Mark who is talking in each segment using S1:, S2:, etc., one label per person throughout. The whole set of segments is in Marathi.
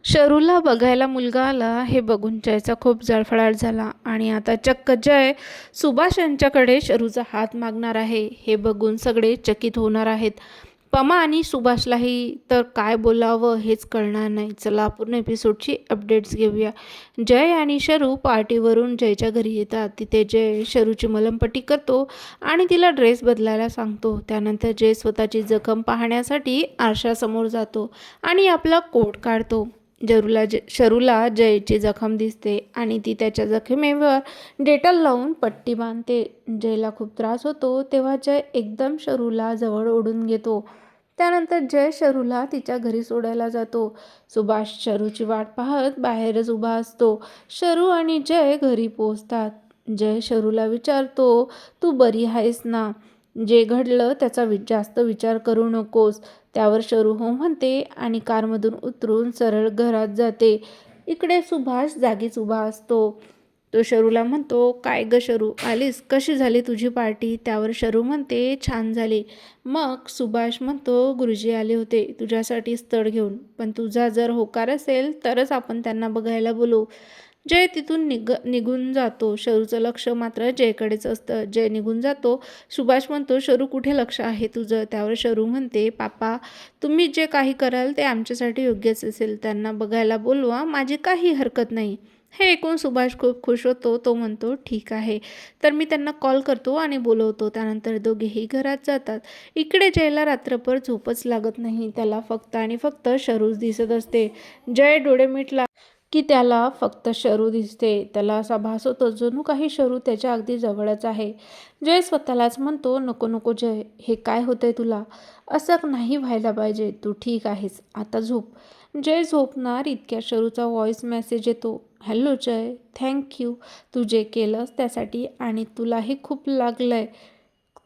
S1: शरूला बघायला मुलगा आला हे बघून जयचा खूप जळफळाट झाला आणि आता चक्क जय सुभाष यांच्याकडे शरूचा हात मागणार आहे हे बघून सगळे चकित होणार आहेत. पमा आणि सुभाषलाही तर काय बोलावं हेच कळणार नाही. चला पूर्ण एपिसोडची अपडेट्स घेऊया. जय आणि शरू पार्टीवरून जयच्या घरी येतात. तिथे जय शरूची मलमपट्टी करतो आणि तिला ड्रेस बदलायला सांगतो. त्यानंतर जय स्वतःची जखम पाहण्यासाठी आरशासमोर जातो आणि आपला कोट काढतो. शरूला जयची जखम दिसते आणि ती त्याच्या जखमेवर डेटॉल लावून पट्टी बांधते. जयला खूप त्रास होतो तेव्हा जय एकदम शरूला जवळ ओढून घेतो. त्यानंतर जय शरूला तिच्या घरी सोडायला जातो. सुभाष शरूची वाट पाहत बाहेरच उभा असतो. शरू आणि जय घरी पोहोचतात. जय शरूला विचारतो, तू बरी आहेस ना? जे घडलं त्याचा जास्त विचार करू नकोस. त्यावर शरू हो म्हणते आणि कारमधून उतरून सरळ घरात जाते. इकडे सुभाष जागीच उभा असतो. तो शरूला म्हणतो, काय ग शरू, आलीस? कशी झाली तुझी पार्टी? त्यावर शरू म्हणते, छान झाली. मग सुभाष म्हणतो, गुरुजी आले होते तुझ्यासाठी स्थळ घेऊन, पण तुझा जर होकार असेल तरच आपण त्यांना बघायला बोलू. जय तिथून निघून जातो. शरूचं लक्ष मात्र जयकडेच असतं. जय निघून जातो. सुभाष म्हणतो, शरू कुठे लक्ष आहे तुझं? त्यावर शरू म्हणते, पापा तुम्ही जे काही कराल ते आमच्यासाठी योग्यच असेल. त्यांना बघायला बोलवा, माझी काही हरकत नाही. हे ऐकून सुभाष खूप खुश होतो. तो म्हणतो, ठीक आहे, तर मी त्यांना कॉल करतो आणि बोलवतो. त्यानंतर दोघेही घरात जातात. इकडे जयला रात्रभर झोपच लागत नाही. त्याला फक्त आणि फक्त शरूच दिसत असते. जय डोळे मिटला की त्याला फक्त शरू दिसते. त्याला असा भास होतो जणू काही शरू त्याच्या अगदी जवळच आहे. जय स्वतःलाच म्हणतो, नको नको जय, हे काय होतंय तुला? असं नाही व्हायला पाहिजे. तू ठीक आहेस, आता झोप. जय झोपणार इतक्या शरूचा व्हॉइस मेसेज येतो. हॅलो जय, थँक्यू तू जे केलंस त्यासाठी, आणि तुलाही खूप लागलंय,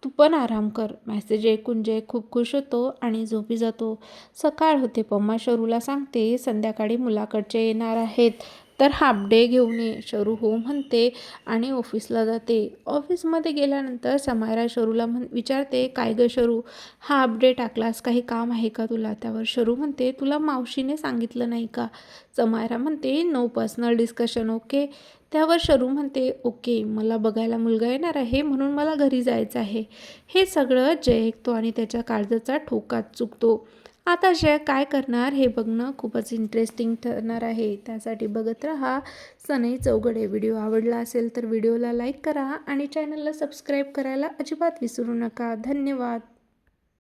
S1: तू पण आराम कर. मेसेज ऐकून जय खूप खुश होतो आणि झोपी जातो. सकाळ होते. पम्मा शरूला सांगते, संध्याकाळी मुलाकडचे येणार आहेत तर हाफ डे घेऊन ये. शरू हो म्हणते आणि ऑफिसला जाते. ऑफिसमध्ये गेल्यानंतर समायरा शरूला विचारते, काय ग शरू, हा अपडेट टाकलास, काही काम आहे का तुला? त्यावर शरू म्हणते, तुला मावशीने सांगितलं नाही का? समायरा म्हणते, नो पर्सनल डिस्कशन, ओके. त्यावर शरू म्हणते, ओके, मला बघायला मुलगा येणार आहे म्हणून मला घरी जायचं आहे. हे सगळं जय ऐकतो आणि त्याच्या काळजाचा ठोकाच चुकतो. आता जय काय करणार हे बघणं खूपच इंटरेस्टिंग ठरणार आहे. त्यासाठी बघत राहा सनई चौघडे. व्हिडिओ आवडला असेल तर व्हिडिओला लाईक करा आणि चॅनलला सबस्क्राईब करायला अजिबात विसरू नका. धन्यवाद.